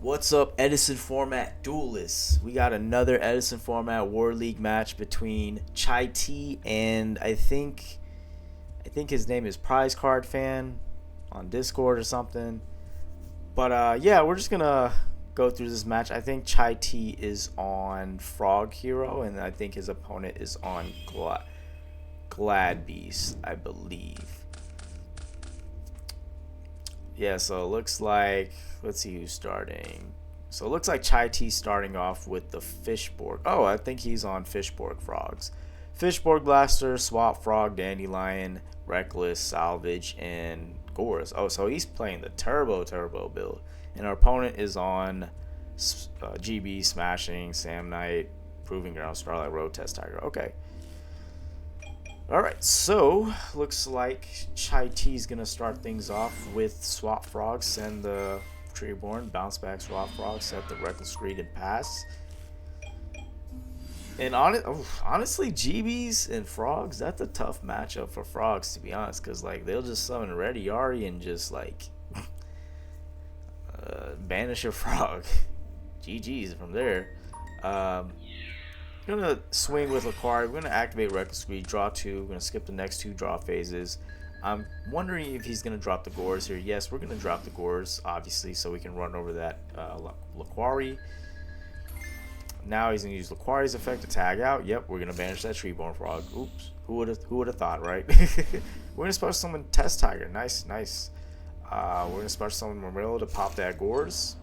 What's up, Edison format duelists? We got another Edison format War League match between chaitea and I think his name is Prizecardfan on Discord or something. But yeah, we're just gonna go through this match. I think chaitea is on Frog Hero, and I think his opponent is on Glad Beast, I believe. Yeah, so it looks like, let's see who's starting. So it looks like chaitea starting off with the Fishborg. Oh, I think he's on Fishborg Frogs. Fishborg Blaster, Swap Frog, Dandelion, Reckless, Salvage, and Gores. Oh, so he's playing the Turbo build. And our opponent is on GB, Smashing, Sam Knight, Proving Ground, Starlight Road, Test Tiger. Okay. Alright, so looks like chaitea's gonna start things off with Swap Frog, send the Treeborn, bounce back Swap Frog, set the Reckless Greed and pass. And honestly, GBs and Frogs, that's a tough matchup for Frogs, to be honest, because like they'll just summon Ready Yari and just like banish a Frog. GG's from there. Gonna swing with Laquari. We're gonna activate Reckless Greed, draw 2. We're gonna skip the next 2 draw phases. I'm wondering if he's gonna drop the Gores here. Yes, we're gonna drop the Gores, obviously, so we can run over that Laquari. Now he's gonna use Laquari's effect to tag out. Yep, we're gonna banish that Treeborn Frog. Oops, who would have thought, right? We're gonna special summon Test Tiger. Nice. We're gonna special summon Marmillo to pop that Gores.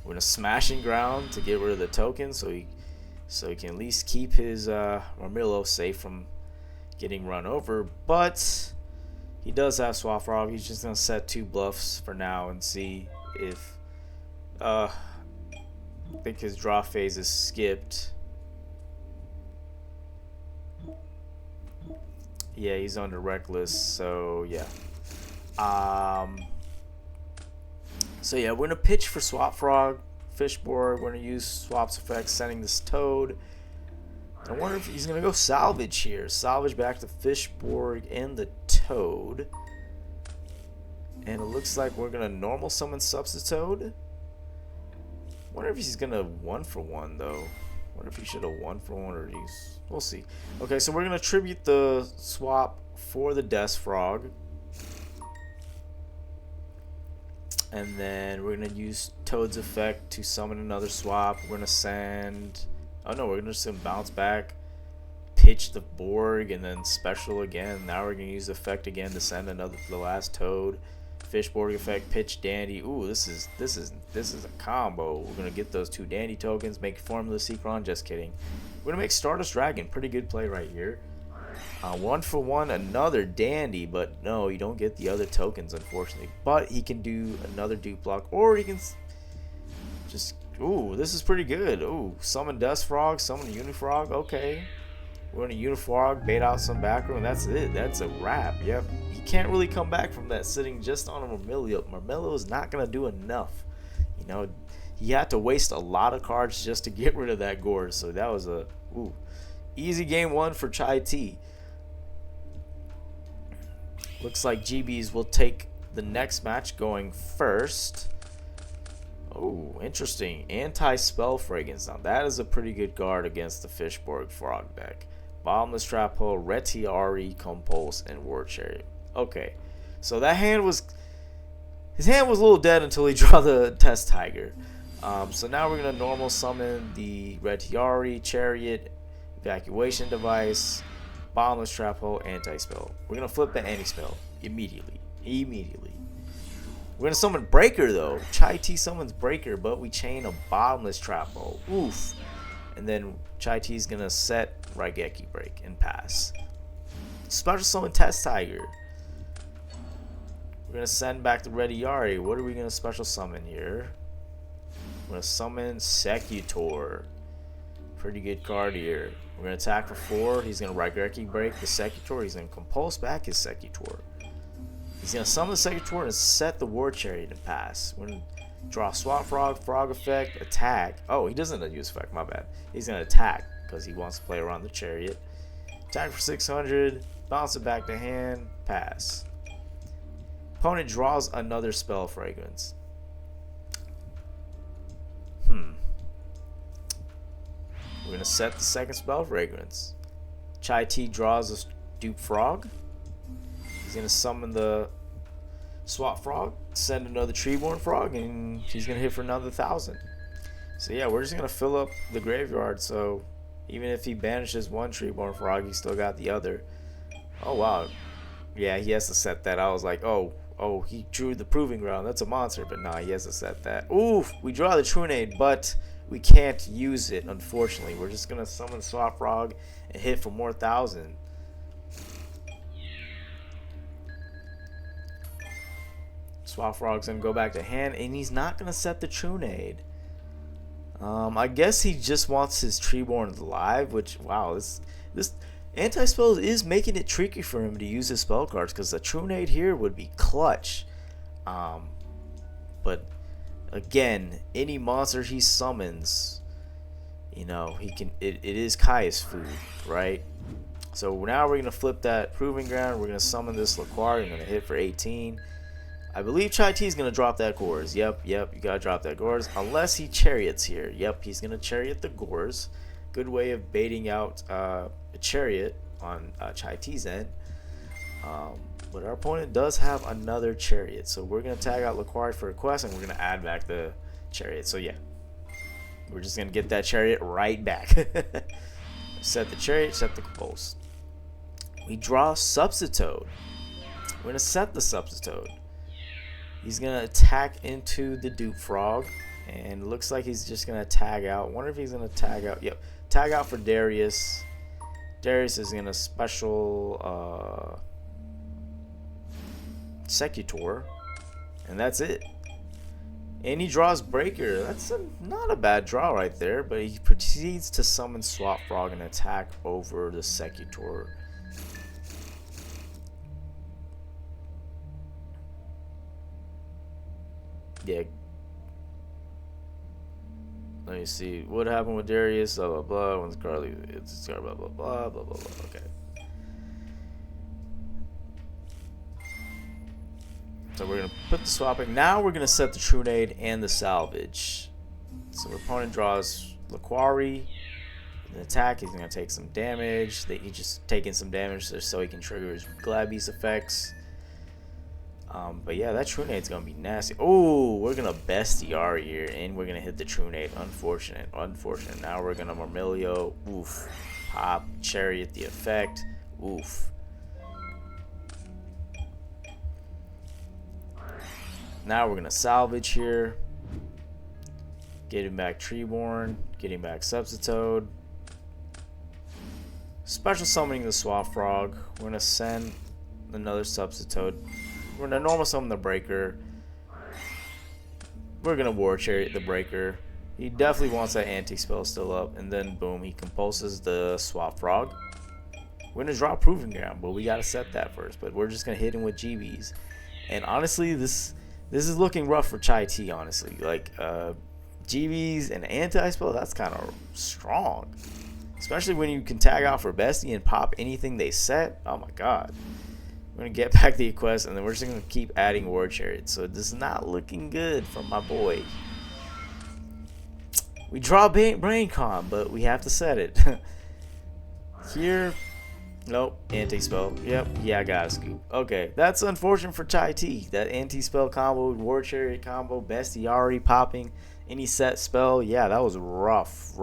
We're gonna Smashing Ground to get rid of the token, so he can at least keep his Marmillo safe from getting run over. But he does have Swap Frog. He's just going to set 2 bluffs for now and see if... I think his draw phase is skipped. Yeah, he's under Reckless, so yeah. So yeah, we're going to pitch for Swap Frog. Fishborg, we're going to use Swap's effect, sending this Toad. I wonder if he's going to go Salvage here. Salvage back to Fishborg and the Toad. And it looks like we're going to normal summon Substitute. Wonder if he's going to 1-for-1 though. Wonder if he should have 1-for-1 or these. We'll see. Okay, so we're going to tribute the swap for the Death Frog. And then we're going to use Toad's effect to summon another swap. We're going to send... Oh no, we're going to send Bounce Back, pitch the Borg, and then special again. Now we're going to use the effect again to send the last Toad. Fishborg effect, pitch Dandy. Ooh, this is a combo. We're going to get those 2 Dandy tokens, make Formula Secron. Just kidding. We're going to make Stardust Dragon. Pretty good play right here. 1-for-1, another Dandy, but no, you don't get the other tokens, unfortunately. But he can do another dupe block, or he can just... Ooh, this is pretty good. Ooh, summon Dust Frog, summon Unifrog. Okay. We're going to Unifrog, bait out some back row, and that's it. That's a wrap. Yep. He can't really come back from that sitting just on a Marmillo. Marmillo is not going to do enough. You know, he had to waste a lot of cards just to get rid of that Gore. So that was a easy game 1 for chaitea. Looks like GBs will take the next match going first. Oh, interesting. Anti-Spell Fragrance. Now, that is a pretty good guard against the Fishborg Frog deck. Bottomless Trap Hole, Retiari, Compulse, and War Chariot. Okay. So that hand was... His hand was a little dead until he drew the Test Tiger. So now we're going to normal summon the Retiari, Chariot, Evacuation Device, Bottomless Trap Hole, Anti-Spell. We're going to flip the Anti-Spell immediately. We're going to summon Breaker, though. chaitea summons Breaker, but we chain a Bottomless Trap Hole. Oof. And then chaitea's going to set Raigeki Break and pass. Special summon Test Tiger. We're going to send back the Ready Yari. What are we going to special summon here? We're going to summon Secutor. Pretty good card here. We're going to attack for 4. He's going to Raigeki Break the Secutor. He's going to Compulse back his Secutor. He's going to summon the Secutor and set the War Chariot to pass. We're going to draw Swap Frog, Frog effect, attack. Oh, he doesn't use effect, my bad. He's going to attack because he wants to play around the Chariot. Attack for 600, bounce it back to hand, pass. Opponent draws another Spell Fragrance. We're gonna set the second spell, Fragrance. Chaitea draws a dupe frog. He's gonna summon the swap frog, send another treeborn frog, and he's gonna hit for another 1,000. So yeah, we're just gonna fill up the graveyard. So even if he banishes one treeborn frog, he still got the other. Oh wow, yeah, he has to set that. I was like, oh, he drew the proving ground. That's a monster, but nah, he has to set that. Oof, we draw the Trunade, but we can't use it, unfortunately. We're just gonna summon the swap frog and hit for more 1,000. Swap frog's gonna go back to hand, and he's not gonna set the Trunade. I guess he just wants his Treeborn alive, which, wow, this anti-spell is making it tricky for him to use his spell cards, because the Trunade here would be clutch. But again, any monster he summons, you know, he can. It is Kai's food, right? So now we're gonna flip that proving ground. We're gonna summon this Laquari. I'm gonna hit for 18. I believe Chaitea is gonna drop that Gores. Yep, you gotta drop that Gores. Unless he chariots here. Yep, he's gonna chariot the Gores. Good way of baiting out a chariot on Chaitea's end. But our opponent does have another chariot, so we're gonna tag out Laquari for a quest, and we're gonna add back the chariot. So yeah, we're just gonna get that chariot right back. Set the chariot, set the post. We draw Substitute. We're gonna set the Substitute. He's gonna attack into the dupe frog, and it looks like he's just gonna tag out. Wonder if he's gonna tag out. Yep, tag out for Darius. Darius is gonna special Secutor, and that's it. And he draws Breaker. That's not a bad draw right there, but he proceeds to summon Swap Frog and attack over the Secutor. Yeah. Let me see. What happened with Darius? Blah, blah, blah. When's Carly? It's blah, blah, blah, blah, blah, blah. Okay. So we're going to put the swapping. Now we're going to set the Trunade and the Salvage. So the opponent draws Laquari. An attack, he's going to take some damage. He's just taking some damage so he can trigger his Glad Beast effects. But yeah, that Trunade's going to be nasty. Oh, we're going to Bestiary here, and we're going to hit the Trunade. Unfortunate. Now we're going to Murmillo. Oof. Pop. Chariot the effect. Oof. Now we're going to salvage here. Getting back Treeborn. Getting back Substitute. Special summoning the Swap Frog. We're going to send another Substitute. We're going to normal summon the Breaker. We're going to War Chariot the Breaker. He definitely wants that anti-spell still up. And then, boom, he compulses the Swap Frog. We're going to draw Proving Ground, but we got to set that first. But we're just going to hit him with GBs. And honestly, this is looking rough for Chaitea, honestly. Like, GBs and anti-spell, that's kind of strong. Especially when you can tag out for Bestie and pop anything they set. Oh my god. We're going to get back the quest, and then we're just going to keep adding War Chariot. So this is not looking good for my boy. We draw Braincon, but we have to set it. Here, nope, anti-spell. Yep, yeah, I got a scoop. Okay, that's unfortunate for Chaitea. That anti-spell combo, War Chariot combo, Bestiary popping, any set spell. Yeah, that was rough.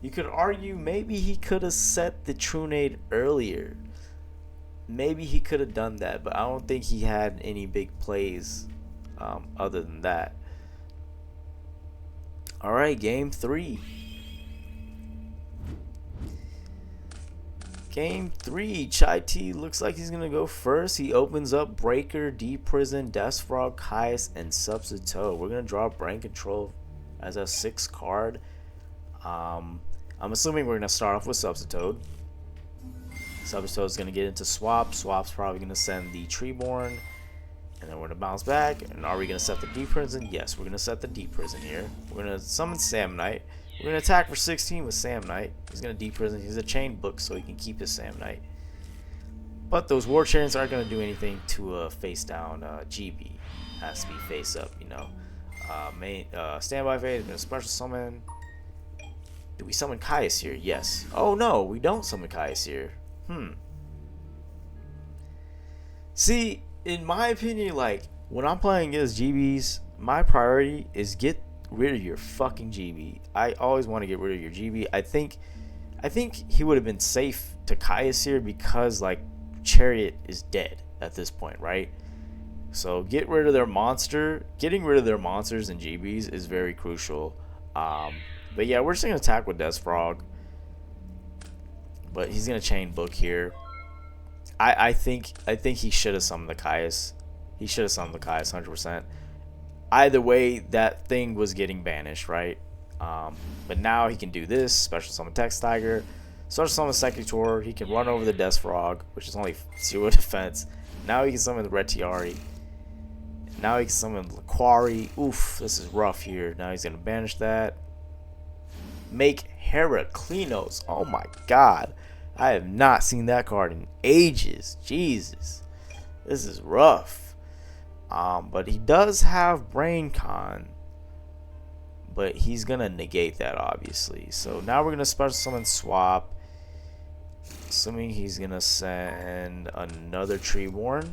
You could argue maybe he could have set the Trunade earlier. Maybe he could have done that, but I don't think he had any big plays other than that. Alright, game 3. Game 3, Chaitea looks like he's going to go first. He opens up Breaker, Deep Prison, Death Frog, Caius, and Substitute. We're going to draw Brain Control as a 6th card. I'm assuming we're going to start off with Substitute. Substitute is going to get into Swap. Swap's probably going to send the Treeborn. And then we're going to bounce back. And are we going to set the Deep Prison? Yes, we're going to set the Deep Prison here. We're going to summon Samnite. We're going to attack for 16 with Samnite. He's going to Deep Prison. He's a chain book, so he can keep his Samnite. But those War Chariots aren't going to do anything to face down GB. Has to be face up, you know. Standby phase. Gonna special summon. Do we summon Caius here? Yes. Oh no, we don't summon Caius here. See, in my opinion, like when I'm playing against GBs, my priority is get rid of your fucking GB. I always want to get rid of your GB. I think he would have been safe to Caius here because like Chariot is dead at this point, right? So get rid of their monster. Getting rid of their monsters and GBs is very crucial. But yeah, we're just gonna attack with Death Frog. But he's gonna chain book here. I think he should have summoned the Caius. He should have summoned the Caius 100%. Either way, that thing was getting banished, right? But now he can do this. Special summon Text Tiger. Special summon Secutor. He can run over the Death Frog, which is only 0 defense. Now he can summon the Red Tiari. Now he can summon Laquari. Oof, this is rough here. Now he's gonna banish that. Make Heraclinos. Oh my god. I have not seen that card in ages. Jesus. This is rough. But he does have Brain Con. But he's going to negate that, obviously. So now we're going to special summon Swap. Assuming he's going to send another Treeborn.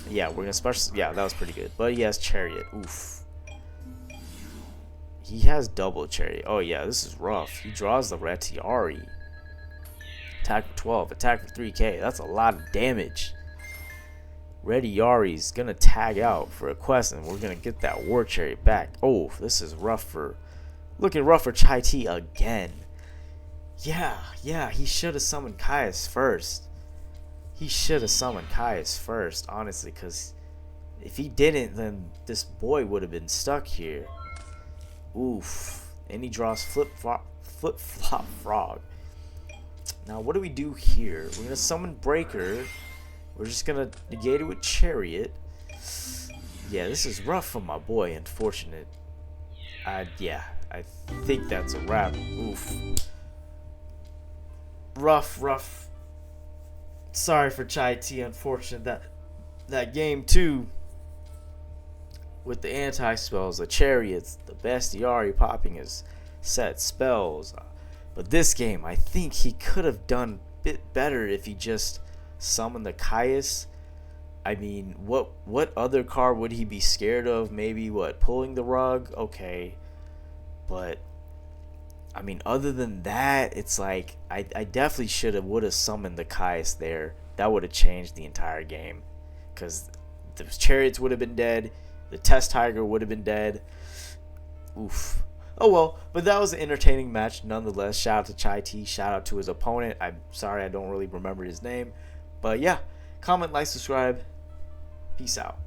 Yeah, we're going to special... Yeah, that was pretty good. But he has Chariot. Oof. He has double Chariot. Oh, yeah, this is rough. He draws the Retiari. Attack for 12. Attack for 3k. That's a lot of damage. Retiari's going to tag out for a quest, and we're going to get that War Chariot back. Oh, this is rough for... Looking rough for chaitea again. Yeah, he should have summoned Caius first. He should have summoned Caius first, honestly, because if he didn't, then this boy would have been stuck here. Oof. And he draws flip-flop frog. Now, what do we do here? We're going to summon Breaker. We're just going to negate it with Chariot. Yeah, this is rough for my boy, unfortunate. Yeah, I think that's a wrap. Oof. Rough. Sorry for chaitea, unfortunate. That game, too, with the anti-spells, the Chariots, the Bestiari popping his set spells. But this game, I think he could have done a bit better if he just summoned the Caius. I mean, what other card would he be scared of? Maybe, pulling the rug? Okay. But, I mean, other than that, it's like, I definitely would have summoned the Caius there. That would have changed the entire game. Because the Chariots would have been dead. The Test Tiger would have been dead. Oof. Oh well, but that was an entertaining match nonetheless. Shout out to chaitea. Shout out to his opponent. I'm sorry I don't really remember his name. But yeah, comment, like, subscribe. Peace out.